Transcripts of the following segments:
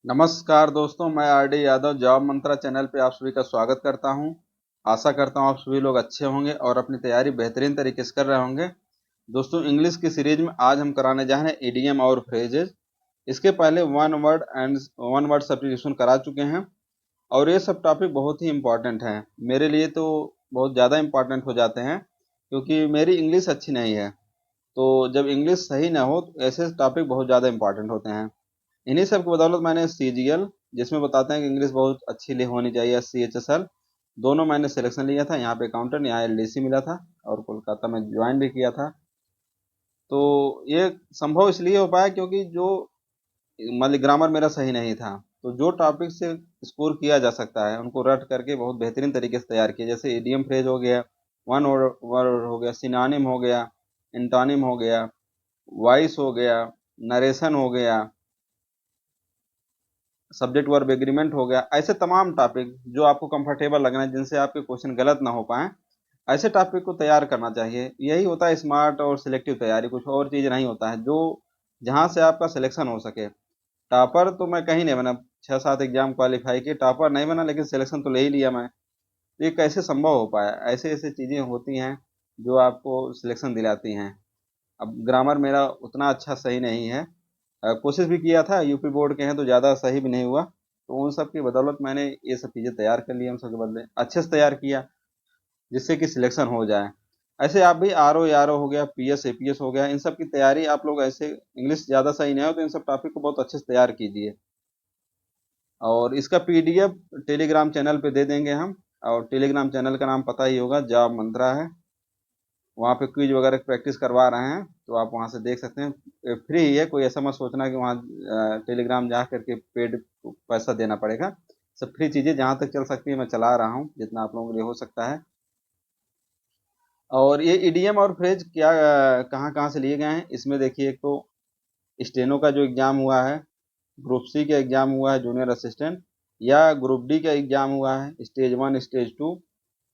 नमस्कार दोस्तों, मैं आर डी यादव जॉब मंत्रा चैनल पे आप सभी का स्वागत करता हूं। आशा करता हूं आप सभी लोग अच्छे होंगे और अपनी तैयारी बेहतरीन तरीके से कर रहे होंगे। दोस्तों, इंग्लिश की सीरीज में आज हम कराने जा रहे हैं इडियम और फ्रेजेज। इसके पहले वन वर्ड सब्स्टिट्यूशन करा चुके हैं और ये सब टॉपिक बहुत ही इम्पोर्टेंट हैं। मेरे लिए तो बहुत ज़्यादा इम्पोर्टेंट हो जाते हैं क्योंकि मेरी इंग्लिश अच्छी नहीं है। तो जब इंग्लिश सही ना हो तो ऐसे टॉपिक बहुत ज़्यादा इम्पोर्टेंट होते हैं। इन्हीं सब की बदौलत मैंने CGL, जिसमें बताते हैं कि इंग्लिश बहुत अच्छी होनी चाहिए, CHSL, दोनों मैंने सिलेक्शन लिया था। यहाँ पे अकाउंटेंट, यहाँ LDC मिला था और कोलकाता में ज्वाइन भी किया था। तो ये संभव इसलिए हो पाया क्योंकि जो मतलब ग्रामर मेरा सही नहीं था। तो जो टॉपिक से स्कोर किया जा सकता है उनको रट करके बहुत बेहतरीन तरीके से तैयार किया, जैसे इडियम फ्रेज हो गया, वन वर्ड हो गया, सिनोनिम हो गया, इंटोनिम हो गया, वॉइस हो गया, नरेशन हो गया, सब्जेक्ट वर्ब एग्रीमेंट हो गया। ऐसे तमाम टॉपिक जो आपको कंफर्टेबल लगना है, जिनसे आपके क्वेश्चन गलत ना हो पाए, ऐसे टॉपिक को तैयार करना चाहिए। यही होता है स्मार्ट और सिलेक्टिव तैयारी, कुछ और चीज़ नहीं होता है। जो जहाँ से आपका सिलेक्शन हो सके। टॉपर तो मैं कहीं नहीं बना, 6-7 एग्जाम क्वालिफाई किए, टॉपर नहीं बना, लेकिन सिलेक्शन तो ले ही लिया मैं। तो ये कैसे संभव हो पाया? ऐसे ऐसे चीज़ें होती हैं जो आपको सिलेक्शन दिलाती हैं। अब ग्रामर मेरा उतना अच्छा सही नहीं है। कोशिश भी किया था, यूपी बोर्ड के हैं तो ज़्यादा सही भी नहीं हुआ। तो उन सब की बदौलत मैंने ये सब चीज़ें तैयार कर ली, उन सब के बदले अच्छे से तैयार किया जिससे कि सिलेक्शन हो जाए। ऐसे आप भी RO हो गया, PS APS हो गया, इन सब की तैयारी आप लोग ऐसे इंग्लिश ज़्यादा सही नहीं हो तो इन सब टॉपिक को बहुत अच्छे से तैयार कीजिए। और इसका PDF टेलीग्राम चैनल पे दे देंगे हम। और टेलीग्राम चैनल का नाम पता ही होगा, जॉब मंत्रा है। वहाँ पे क्विज वगैरह की प्रैक्टिस करवा रहे हैं, तो आप वहाँ से देख सकते हैं। फ्री ही है, कोई ऐसा मत सोचना कि वहाँ टेलीग्राम जा करके पेड पैसा देना पड़ेगा। सब फ्री चीज़ें जहाँ तक चल सकती है मैं चला रहा हूँ, जितना आप लोगों के लिए हो सकता है। और ये इडियम और फ्रेज क्या कहाँ कहाँ से लिए गए हैं इसमें देखिए। एक तो स्टेनो का जो एग्ज़ाम हुआ है, ग्रुप C का एग्ज़ाम हुआ है जूनियर असिस्टेंट, या ग्रुप D का एग्ज़ाम हुआ है स्टेज 1 स्टेज 2,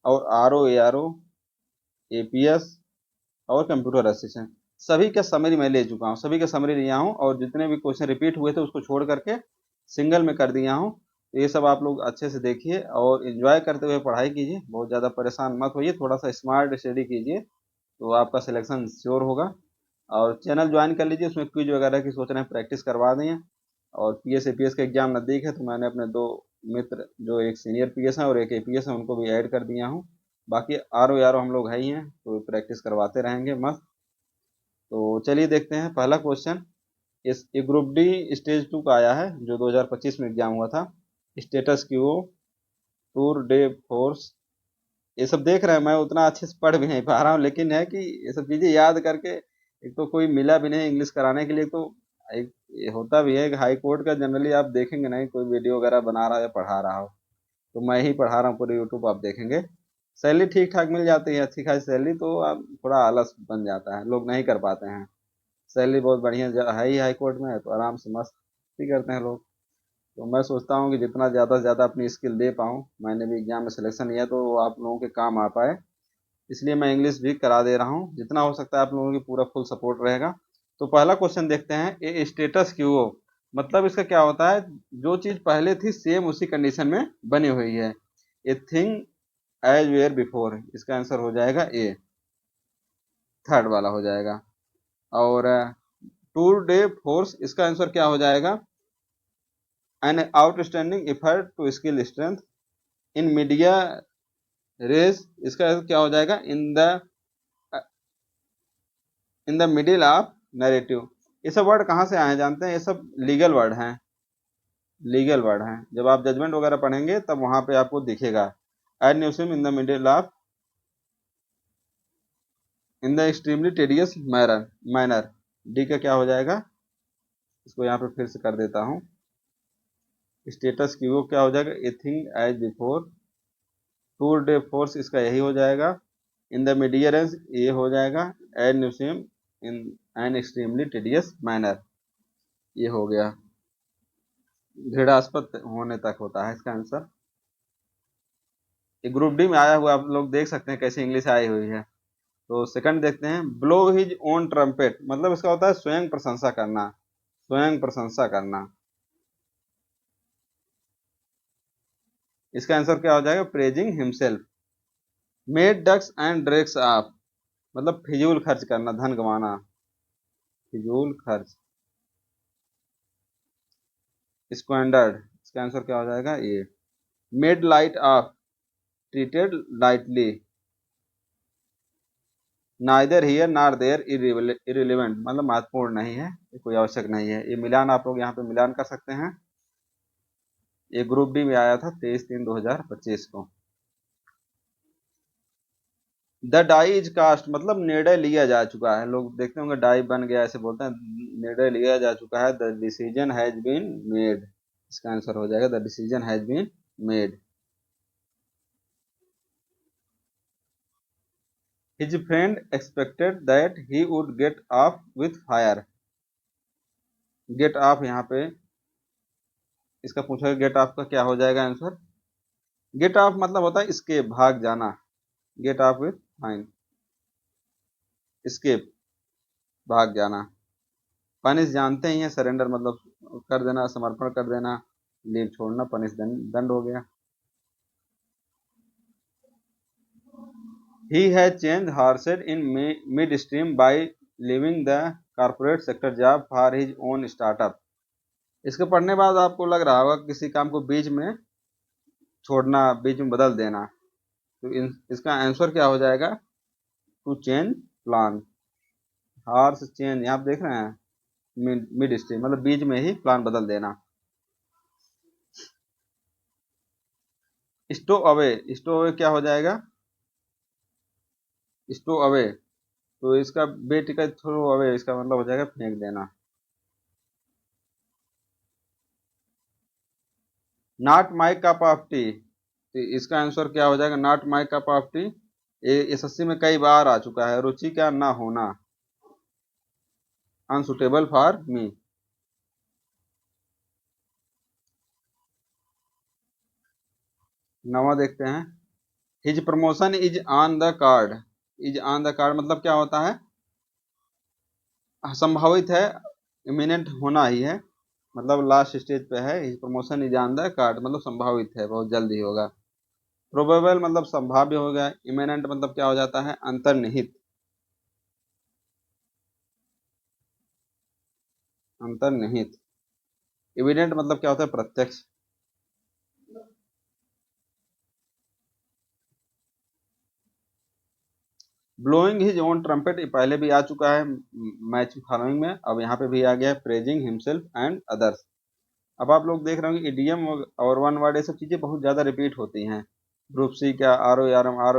और RO APS और कंप्यूटर असिस्टेंट, सभी का समरी मैं ले चुका हूँ, सभी का समरी लिया हूँ। और जितने भी क्वेश्चन रिपीट हुए थे उसको छोड़ करके सिंगल में कर दिया हूँ। तो ये सब आप लोग अच्छे से देखिए और एंजॉय करते हुए पढ़ाई कीजिए, बहुत ज़्यादा परेशान मत होइए, थोड़ा सा स्मार्ट स्टडी कीजिए तो आपका सिलेक्शन श्योर होगा। और चैनल ज्वाइन कर लीजिए, उसमें क्विज वगैरह की सोच रहे हैं प्रैक्टिस करवा दें। और PS APS का एग्जाम नज़दीक है तो मैंने अपने दो मित्र, जो एक सीनियर PS हैं और एक APS है, उनको भी ऐड कर दिया हूँ। बाकी RO हम लोग है ही हैं तो प्रैक्टिस करवाते रहेंगे मस्त। तो चलिए देखते हैं पहला क्वेश्चन। इस ये ग्रुप D स्टेज 2 का आया है जो 2025 में एग्जाम हुआ था। Status Q, tour de force, ये सब देख रहे हैं। मैं उतना अच्छे से पढ़ भी नहीं पा रहा हूँ, लेकिन है कि ये सब चीज़ें याद करके, एक तो कोई मिला भी नहीं इंग्लिश कराने के लिए, तो एक ये होता भी है कि हाई कोर्ट का जनरली आप देखेंगे नहीं कोई वीडियो वगैरह बना रहा है या पढ़ा रहा हो। तो मैं ही पढ़ा रहा हूँ, पूरे यूट्यूब आप देखेंगे। सैलरी ठीक ठाक मिल जाती है, अच्छी खासी सैलरी, तो आप थोड़ा आलस बन जाता है, लोग नहीं कर पाते हैं। सैलरी बहुत बढ़िया है ही हाई कोर्ट में, तो आराम से मस्ती करते हैं लोग। तो मैं सोचता हूँ कि जितना ज़्यादा से ज़्यादा अपनी स्किल दे पाऊँ, मैंने भी एग्जाम में सिलेक्शन लिया तो वो आप लोगों के काम आ पाए, इसलिए मैं इंग्लिश भी करा दे रहा हूँ। जितना हो सकता है आप लोगों की पूरा फुल सपोर्ट रहेगा। तो पहला क्वेश्चन देखते हैं, ए स्टेटस क्यू हो, मतलब इसका क्या होता है? जो चीज़ पहले थी सेम उसी कंडीशन में बनी हुई है। A thing as were before, इसका आंसर हो जाएगा ए, थर्ड वाला हो जाएगा। और टूर डे फोर्स, इसका आंसर क्या हो जाएगा? An outstanding effort to skill strength in media race, इसका आंसर क्या हो जाएगा? In the middle of narrative. ये सब वर्ड कहाँ से आए हैं जानते हैं? ये सब लीगल वर्ड हैं, लीगल वर्ड हैं। जब आप जजमेंट वगैरह पढ़ेंगे तब वहां पे आपको दिखेगा। Ad nauseam in the middle of, in the extremely tedious manner, D का क्या हो जाएगा? इसको यहाँ पे फिर से कर देता हूँ। स्टेटस की वो क्या हो जाएगा? A thing as before, tour de force इसका यही हो जाएगा। इन द मीडियरेंस ये हो जाएगा। Ad nauseam in an extremely tedious manner, ये हो गया। घृणास्पद होने तक होता है इसका आंसर। ये ग्रुप D में आया हुआ आप लोग देख सकते हैं कैसे इंग्लिश आई हुई है। तो सेकंड देखते हैं, ब्लो हिज ओन ट्रम्पेट, मतलब इसका होता है स्वयं प्रशंसा करना, स्वयं प्रशंसा करना। इसका आंसर क्या हो जाएगा? Praising himself. Made ducks and drakes of, मतलब फिजूल खर्च करना, धन गंवाना, फिजूल खर्च। स्क्वांडर्ड, इसका आंसर क्या हो जाएगा? ये। Made light of, treated lightly, neither here nor there, irrelevant, मतलब महत्वपूर्ण नहीं है, ये कोई आवश्यक नहीं है। ये मिलान आप लोग यहाँ पे मिलान कर सकते हैं। ये ग्रुप डी में आया था 23/3/2025 को। द डाई इज कास्ट, मतलब निर्णय लिया जा चुका है। लोग देखते होंगे डाई बन गया ऐसे बोलते हैं, निर्णय लिया जा चुका है। The decision has been made, इसका आंसर हो जाएगा the decision has been made. His friend expected that he would get off with fire. Get off यहाँ पे इसका पूछा, गेट ऑफ का क्या हो जाएगा आंसर? गेट ऑफ मतलब होता है escape, भाग जाना। Get off with fine, escape, भाग जाना। पनिश जानते ही हैं, सरेंडर मतलब कर देना, समर्पण कर देना। लीव छोड़ना, पनिश दंड हो गया। He has change horses in mid stream by living the corporate sector job for his own startup. इसके पढ़ने बाद आपको लग रहा होगा किसी काम को बीच में छोड़ना, बीच में बदल देना। तो इसका आंसर क्या हो जाएगा? To change plan. Horse change, यहाँ आप देख रहे हैं मिड स्ट्रीम, मतलब बीच में ही प्लान बदल देना। स्टो अवे, स्टो अवे क्या हो जाएगा? स्टो अवे, तो इसका बेटी का थ्रो अवे, इसका मतलब हो जाएगा फेंक देना। Not my cup of T, तो इसका आंसर क्या हो जाएगा? Not my cup of T. ये एसएससी में कई बार आ चुका है। रुचि का ना होना, अनसुटेबल फॉर मी। नवा देखते हैं। His promotion is on the card, is on the card मतलब क्या होता है? संभावित है, इमिनेंट होना ही है, मतलब लास्ट स्टेज पे है। His promotion is on the card मतलब संभावित है, बहुत जल्दी होगा। प्रोबेबल मतलब संभाव्य हो गया। इमिनेंट मतलब क्या हो जाता है? अंतर्निहित, अंतर्निहित। एविडेंट मतलब क्या होता है? प्रत्यक्ष। ब्लोइंग हिज ओन ट्रम्पेट, पहले भी आ चुका है मैच फॉलोइंग में, अब यहाँ पे भी आ गया है प्रेजिंग हिमसेल्फ एंड अदर्स। अब आप लोग देख रहे होंगे इडियम और वन वर्ड, ये सब चीजें बहुत ज्यादा रिपीट होती हैं। ग्रुप सी का आर ओ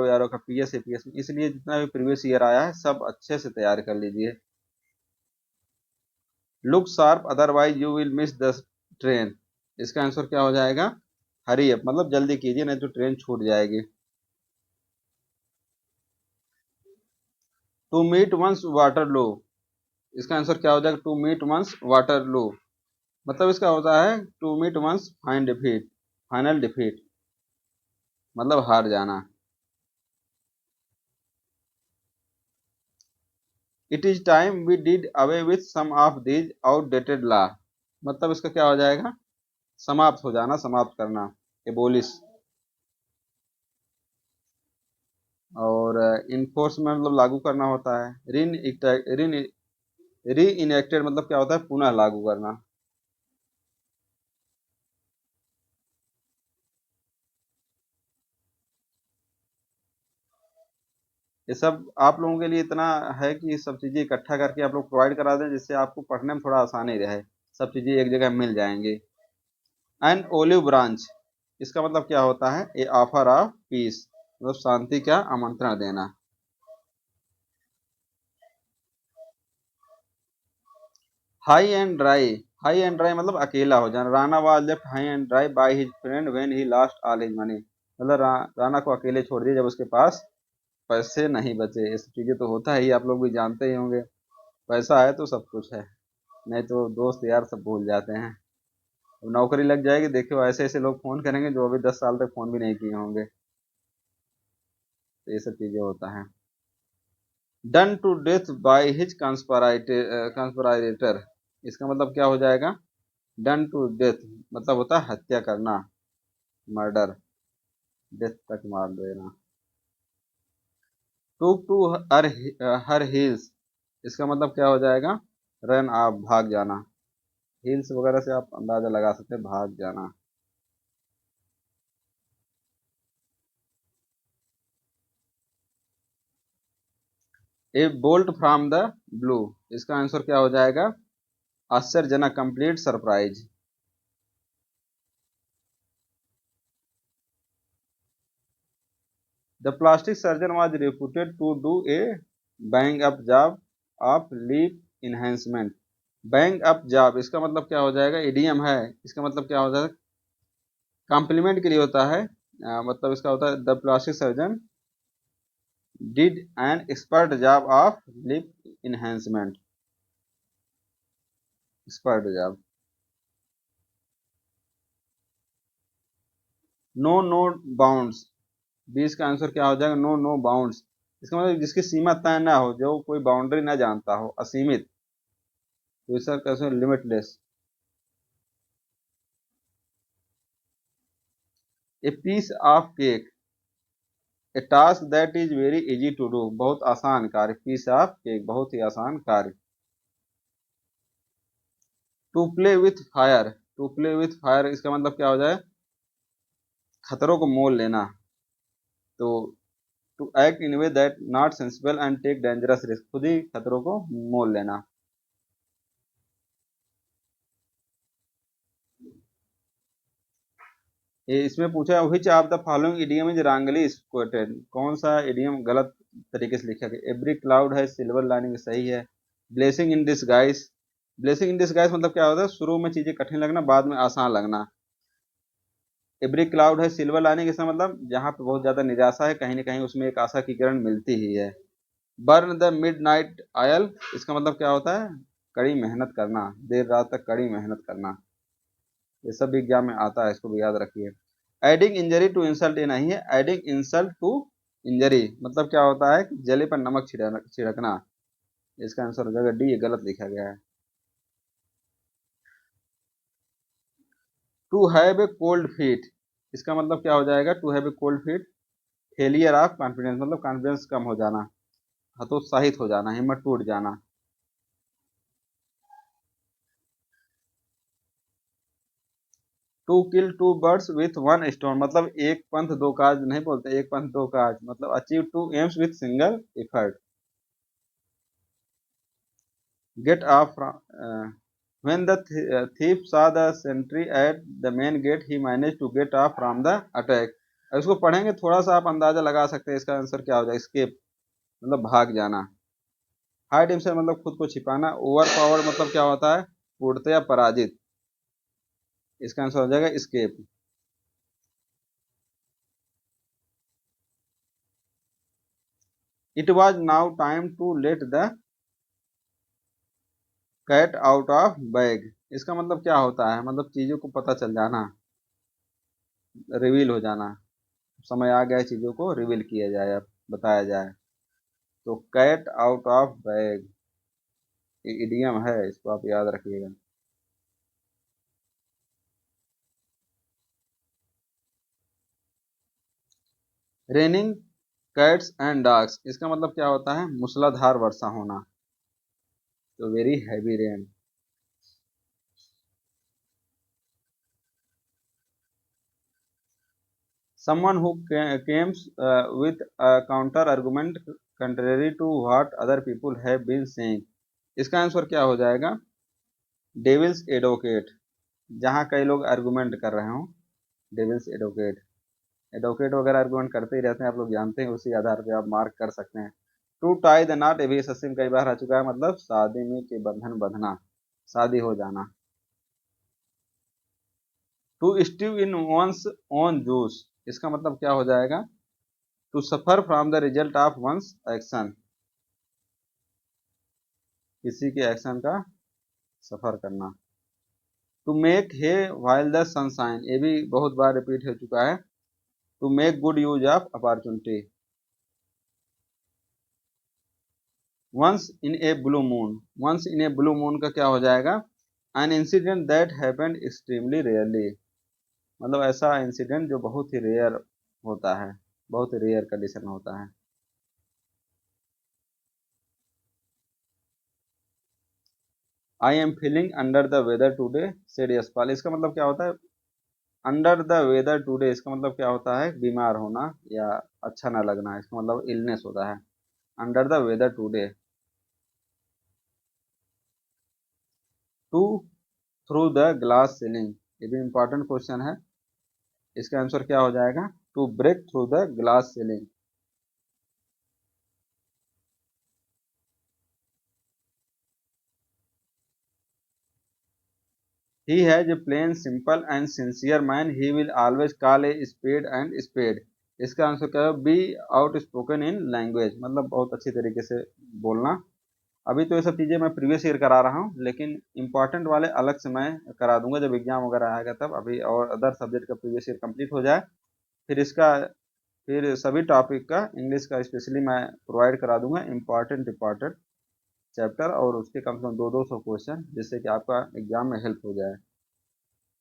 आर का पीएस एपीएस, इसलिए जितना भी प्रीवियस ईयर आया है सब अच्छे से तैयार कर लीजिए। Look sharp otherwise you will miss the train, इसका आंसर क्या हो जाएगा? हरी अप, मतलब जल्दी कीजिए नहीं तो ट्रेन छूट जाएगी। To meet one's Waterloo, इसका आंसर क्या हो जाएगा? To meet one's Waterloo, मतलब इसका होता है to meet one's fine defeat, final defeat, मतलब हार जाना। It is time we did away with some of these outdated law, मतलब इसका क्या हो जाएगा? समाप्त हो जाना, समाप्त करना, एबोलिश। और इनफोर्स में मतलब लागू करना होता है। री इनेक्टेड मतलब क्या होता है? पुनः लागू करना। ये सब आप लोगों के लिए इतना है कि ये सब चीजें इकट्ठा करके आप लोग प्रोवाइड करा दें, जिससे आपको पढ़ने में थोड़ा आसानी रहे, सब चीजें एक जगह मिल जाएंगी। एन ओलिव ब्रांच, इसका मतलब क्या होता है? ए ऑफर ऑफ पीस, मतलब शांति का आमंत्रण देना। High and dry, high and dry मतलब अकेला हो जाना। Rana was left high and dry by his friend when he lost all his money, मतलब राणा को अकेले छोड़ दिया जब उसके पास पैसे नहीं बचे। ये सब चीजें तो होता है ही, आप लोग भी जानते ही होंगे। पैसा है तो सब कुछ है, नहीं तो दोस्त यार सब भूल जाते हैं। अब नौकरी लग जाएगी, देखो ऐसे ऐसे लोग फोन करेंगे जो अभी 10 साल तक फोन भी नहीं किए होंगे। तो ये सब चीजें होता है। Done to death by his conspirator, इसका मतलब क्या हो जाएगा? डन टू डेथ मतलब होता है हत्या करना, मर्डर। डेथ तक मार देना। टूक टू हर हील्स, इसका मतलब क्या हो जाएगा, रन आप भाग जाना। हील्स वगैरह से आप अंदाजा लगा सकते हैं, भाग जाना। A bolt from the blue, इसका आंसर क्या हो जाएगा, आश्चर्यजनक, complete surprise. The plastic surgeon was reputed to do a bang up job of lip enhancement. Bang up job, इसका मतलब क्या हो जाएगा, इडियम है, इसका मतलब क्या हो जाएगा, कॉम्प्लीमेंट के लिए होता है। मतलब इसका होता है the plastic surgeon did an expert job of lip enhancement, expert job. No no bounds, बीस का आंसर क्या हो जाएगा, नो नो बाउंड्स, इसका मतलब जिसकी सीमा तय ना हो, जो कोई बाउंड्री ना जानता हो, असीमित। तो इसका कैसे, limitless. A piece of cake, a task that is very easy to do, बहुत आसान कार्य, पीस ऑफ केक, बहुत ही आसान कार्य। To play with fire, to play with fire, इसका मतलब क्या हो जाए, खतरों को मोल लेना। तो to act in way that not sensible and take dangerous risk, खुद ही खतरों को मोल लेना। ये इसमें पूछा है which of the following idiom is wrongly quoted, कौन सा इडियम गलत तरीके से लिखा गया। एवरी क्लाउड है सिल्वर लाइनिंग, सही है। Blessing in disguise, blessing in disguise मतलब क्या होता है, शुरू में चीजें कठिन लगना, बाद में आसान लगना। एवरी क्लाउड है सिल्वर लाइनिंग, इसका मतलब जहां पे बहुत ज्यादा निराशा है, कहीं ना कहीं उसमें एक आशा की किरण मिलती ही है। Burn the mid night oil, इसका मतलब क्या होता है, कड़ी मेहनत करना, देर रात तक कड़ी मेहनत करना। ये सब भी एग्जाम में आता है, इसको भी याद रखिए। एडिंग इंजरी टू इंसल्ट, ये नहीं है, एडिंग इंसल्ट टू इंजरी मतलब क्या होता है कि जले पर नमक छिड़कना। इसका आंसर हो जाएगा डी, ये गलत लिखा गया है। To have a cold feet, इसका मतलब क्या हो जाएगा, to have a cold feet, failure of confidence, मतलब कॉन्फिडेंस कम हो जाना, हतोत्साहित हो जाना, हिम्मत टूट जाना। To kill two birds with one stone, मतलब एक पंथ दो काज नहीं बोलते, एक पंथ दो काज, मतलब achieve two aims with single effort. Get off, when the thief saw the sentry at the main gate he managed to get off from the attack। अब इसको पढ़ेंगे थोड़ा सा आप अंदाजा लगा सकते हैं, इसका आंसर क्या हो जाएगा, escape मतलब भाग जाना। हाइड हिमसेल्फ मतलब खुद को छिपाना। ओवर पावर मतलब क्या होता है, पूर्णतया पराजित। इसका आंसर हो जाएगा escape। it was now time to let the cat out of bag, इसका मतलब क्या होता है, मतलब चीजों को पता चल जाना, रिवील हो जाना, समय आ गया है चीजों को रिवील किया जाए, अब बताया जाए। तो कैट आउट ऑफ बैग ये इडियम है, इसको आप याद रखिएगा। रेनिंग कैट्स एंड डॉग्स, इसका मतलब क्या होता है, मूसलाधार वर्षा होना। तो very heavy rain. someone who comes with a counter argument contrary to what other people have been saying, इसका आंसर क्या हो जाएगा, डेविल्स एडवोकेट, जहां कई लोग आर्गुमेंट कर रहे हो, डेविल्स एडवोकेट। एडवोकेट वगैरह आर्गुमेंट करते ही रहते हैं, आप लोग जानते हैं, उसी आधार पे आप मार्क कर सकते हैं। टू टाई द नॉट, अभी सस्ती में कई बार आ चुका है, मतलब शादी में के बंधन बंधना, शादी हो जाना। To stew in one's own juice, इसका मतलब क्या हो जाएगा, to suffer from the result of one's action, किसी के एक्शन का सफर करना। To make hay while the sunshine, ये भी बहुत बार रिपीट हो चुका है, to make good use of opportunity. Once in a blue moon, once in a blue moon का क्या हो जाएगा, an incident that happened extremely rarely, मतलब ऐसा इंसिडेंट जो बहुत ही रेयर होता है, बहुत रेयर कंडीशन में होता है। I am feeling under the weather today said Yashpal, इसका मतलब क्या होता है? अंडर द वेदर टुडे इसका मतलब क्या होता है? बीमार होना या अच्छा ना लगना, इसका मतलब इलनेस होता है। Under the weather today. To through the glass ceiling, ये भी इंपॉर्टेंट क्वेश्चन है। इसका आंसर क्या हो जाएगा? To break through the glass ceiling. He has a plain simple and sincere man he will always call a spade and spade. इसका answer क्या है? Be outspoken in language, मतलब बहुत अच्छी तरीके से बोलना। अभी तो ये सब चीज़ें मैं प्रीवियस ईयर करा रहा हूँ, लेकिन इंपॉर्टेंट वाले अलग से मैं करा दूंगा जब एग्जाम वगैरह आएगा तब। अभी और अदर सब्जेक्ट का प्रीवियस ईयर कंप्लीट हो जाए, फिर इसका, फिर सभी टॉपिक का इंग्लिश का स्पेशली मैं प्रोवाइड करा दूंगा इंपॉर्टेंट इंपॉर्टेंट चैप्टर, और उसके कम से कम 200 क्वेश्चन, जिससे कि आपका एग्जाम में हेल्प हो जाए।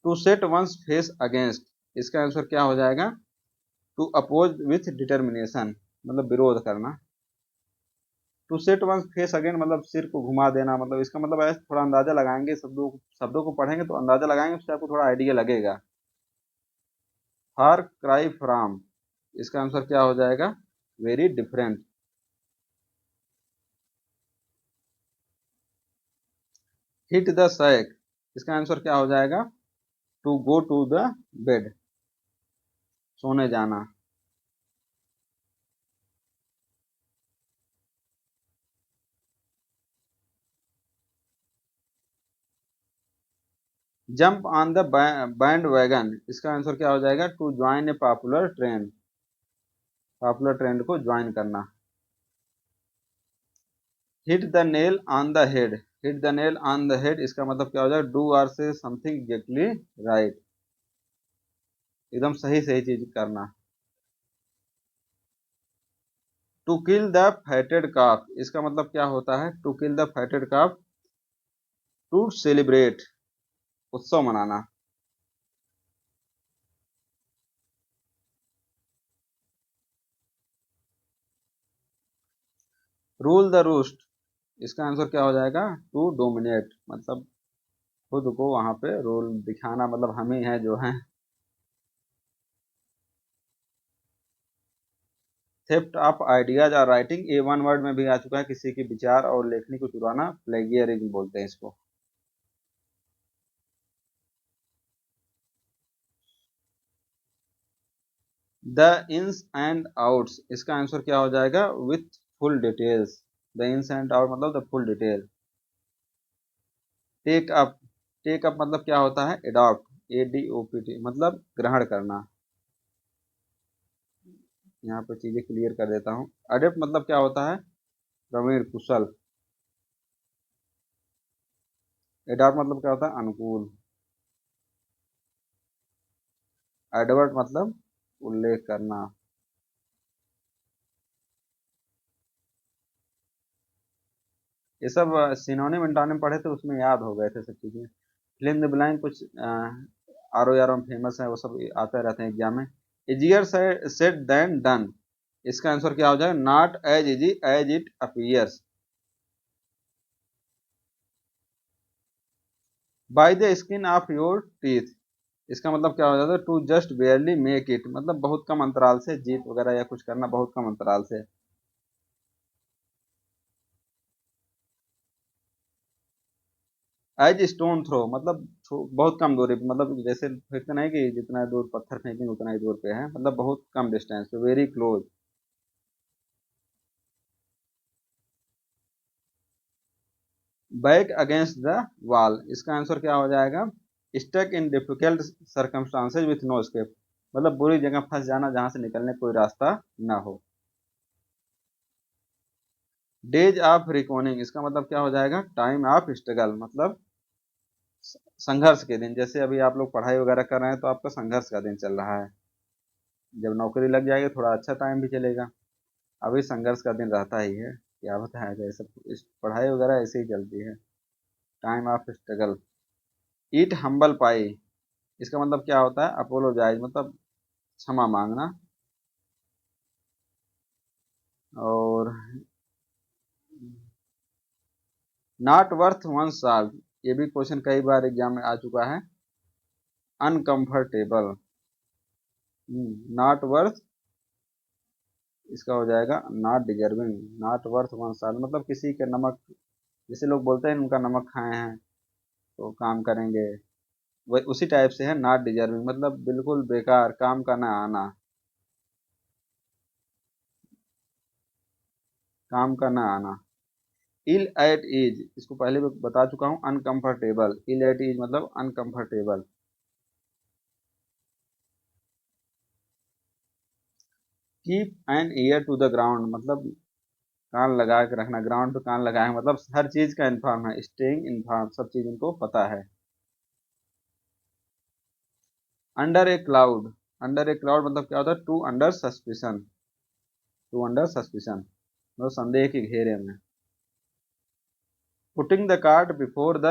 To set one's face against, इसका आंसर क्या हो जाएगा? टू अपोज विथ डिटर्मिनेशन, मतलब विरोध करना। To set one face again मतलब सिर को घुमा देना, मतलब इसका मतलब है थोड़ा अंदाजा लगाएंगे, शब्दों शब्दों को पढ़ेंगे तो अंदाजा लगाएंगे, उससे आपको थोड़ा आइडिया लगेगा। फार क्राई फ्राम, इसका आंसर क्या हो जाएगा? Very different. Hit the sack, इसका आंसर क्या हो जाएगा? To go to the bed, सोने जाना। Jump on the bandwagon, इसका आंसर क्या हो जाएगा? To join a popular trend, popular trend को ज्वाइन करना। Hit the nail on the head, hit the nail on the head, इसका मतलब क्या हो जाएगा? Do or say something exactly right, एकदम सही सही चीज करना। To kill the fatted calf, इसका मतलब क्या होता है? To kill the fatted calf, to celebrate, उत्सव मनाना। रूल द रूस्ट, इसका आंसर क्या हो जाएगा? टू डोमिनेट, मतलब खुद को वहां पे रूल दिखाना, मतलब हम ही हैं जो हैं। थेफ्ट ऑफ आइडियाज और राइटिंग, ये वन वर्ड में भी आ चुका है, किसी के विचार और लेखनी को चुराना, प्लेगियरिज्म बोलते हैं इसको। द इन्स एंड आउट्स, इसका आंसर क्या हो जाएगा? With full details. The ins and out मतलब the full detail. Take up, take up मतलब क्या होता है? एडॉप्ट, ADOPT मतलब ग्रहण करना। यहाँ पर चीजें क्लियर कर देता हूँ। अडेप्ट मतलब क्या होता है? प्रवीण, कुशल। एडॉप्ट मतलब क्या होता है? अनुकूल। एडवर्ट मतलब उल्लेख करना। ये सब सिनोनिम इंटोनिम पढ़े थे, उसमें याद हो गए थे सब चीजें। फिल इन द ब्लैंक कुछ आर ओ आर फेमस है, वो सब आते रहते हैं एग्जाम में। इजियर सेड देन डन, इसका आंसर क्या हो जाएगा? Not as easy as it appears. By the skin of your teeth, इसका मतलब क्या हो जाता है? To just barely make it, मतलब बहुत कम अंतराल से जीत वगैरह या कुछ करना, बहुत कम अंतराल से। एज स्टोन थ्रो मतलब बहुत कम दूरी पे, मतलब जैसे फेंकते नहीं कि जितना दूर पत्थर फेंकेंगे उतना ही दूर पे है, मतलब बहुत कम डिस्टेंस पे, very close. Back against the wall, इसका आंसर क्या हो जाएगा? Stuck in difficult circumstances with no escape, मतलब बुरी जगह फंस जाना जहां से निकलने का कोई रास्ता ना हो। डेज ऑफ रिकॉर्डिंग, इसका मतलब क्या हो जाएगा? टाइम ऑफ स्ट्रगल, मतलब संघर्ष के दिन। जैसे अभी आप लोग पढ़ाई वगैरह कर रहे हैं तो आपका संघर्ष का दिन चल रहा है। जब नौकरी लग जाएगी थोड़ा अच्छा टाइम भी चलेगा, अभी संघर्ष का दिन रहता ही है, क्या बताया जाए, सब इस पढ़ाई वगैरह ऐसे ही चलती है। Time of struggle. Eat humble pie, इसका मतलब क्या होता है? अपोलोजाइज मतलब क्षमा मांगना। और नॉट वर्थ वन सॉल्व, ये भी क्वेश्चन कई बार एग्जाम में आ चुका है। अनकंफर्टेबल, नॉट वर्थ, इसका हो जाएगा not deserving. Not worth one solve मतलब किसी के नमक, जैसे लोग बोलते हैं उनका नमक खाए हैं तो काम करेंगे, वही उसी टाइप से है नॉट डिजर्विंग, मतलब बिल्कुल बेकार, काम का ना आना, काम का ना आना। इल एट इज, इसको पहले भी बता चुका हूँ, अनकंफर्टेबल। इल एट इज मतलब uncomfortable. Keep an ear to the ground मतलब कान लगा के रखना, ग्राउंड पे कान लगाए हैं मतलब हर चीज का इन्फॉर्म है, स्टेइंग इन्फॉर्म, सब चीज इनको पता है। Under a cloud, under a cloud मतलब क्या होता है, to under suspicion, to under suspicion मतलब संदेह के घेरे में। Putting the cart before the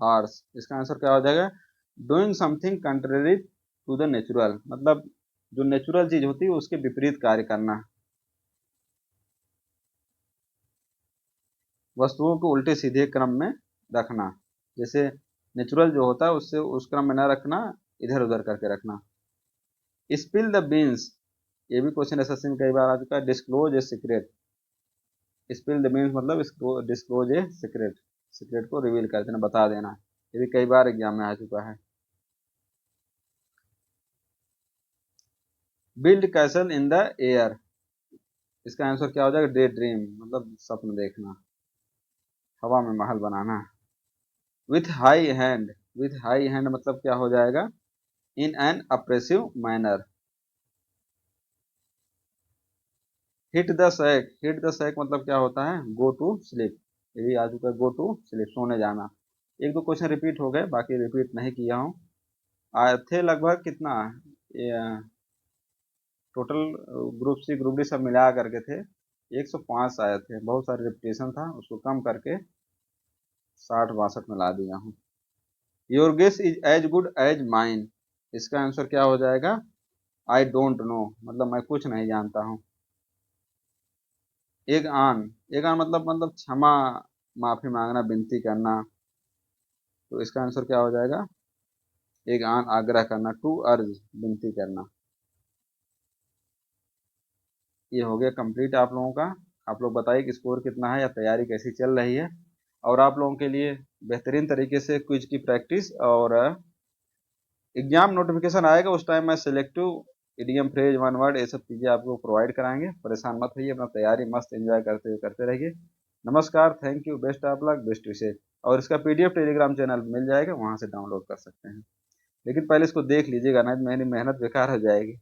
horse, इसका आंसर क्या हो जाएगा, doing something contrary to the natural मतलब जो नेचुरल चीज होती है उसके विपरीत कार्य करना, वस्तुओं को उल्टे सीधे क्रम में रखना, जैसे नेचुरल जो होता है उससे उस क्रम में न रखना, इधर उधर करके रखना। स्पिल द बीन्स, ये भी क्वेश्चन एसएससी में कई बार आ चुका है। Disclose a secret, spill the beans मतलब डिस्क्लोज ए सीक्रेट, सीक्रेट को रिवील कर देना, बता देना, ये भी कई बार एग्जाम में आ चुका है। Build castle in the air, इसका आंसर क्या हो जाएगा, डे ड्रीम मतलब स्वप्न देखना, हवा में महल बनाना। With high hand, with high hand मतलब क्या हो जाएगा, in an oppressive manner. Hit the sack, hit the sack मतलब क्या होता है, गो टू स्लीप, ये भी आ चुका है, गो टू स्लीप सोने जाना। एक दो क्वेश्चन रिपीट हो गए, बाकी रिपीट नहीं किया हूँ। आए थे लगभग कितना, ये total group C group D सब मिला करके थे 105 आए थे, बहुत सारे रिपीटेशन था, उसको कम करके 60-62 में ला दिया हूँ। Your guess is as good as mine, इसका आंसर क्या हो जाएगा, आई डोंट नो मतलब मैं कुछ नहीं जानता हूँ। एक आन, एक आन मतलब क्षमा, माफी मांगना, विनती करना, तो इसका आंसर क्या हो जाएगा, एक आन आग्रह करना, टू अर्ज विनती करना। ये हो गया कंप्लीट आप लोगों का। आप लोग बताइए कि स्कोर कितना है या तैयारी कैसी चल रही है, और आप लोगों के लिए बेहतरीन तरीके से क्विज की प्रैक्टिस और एग्जाम नोटिफिकेशन आएगा उस टाइम मैं selective idiom phrase one word ये सब चीज़ें आपको प्रोवाइड कराएंगे, परेशान मत होइए, अपना तैयारी मस्त एंजॉय करते हुए करते रहिए। नमस्कार, thank you, best of luck, best wishes. और इसका पीडीएफ टेलीग्राम चैनल मिल जाएगा, वहाँ से डाउनलोड कर सकते हैं, लेकिन पहले इसको देख लीजिएगा, नहीं तो मेरी मेहनत बेकार हो जाएगी।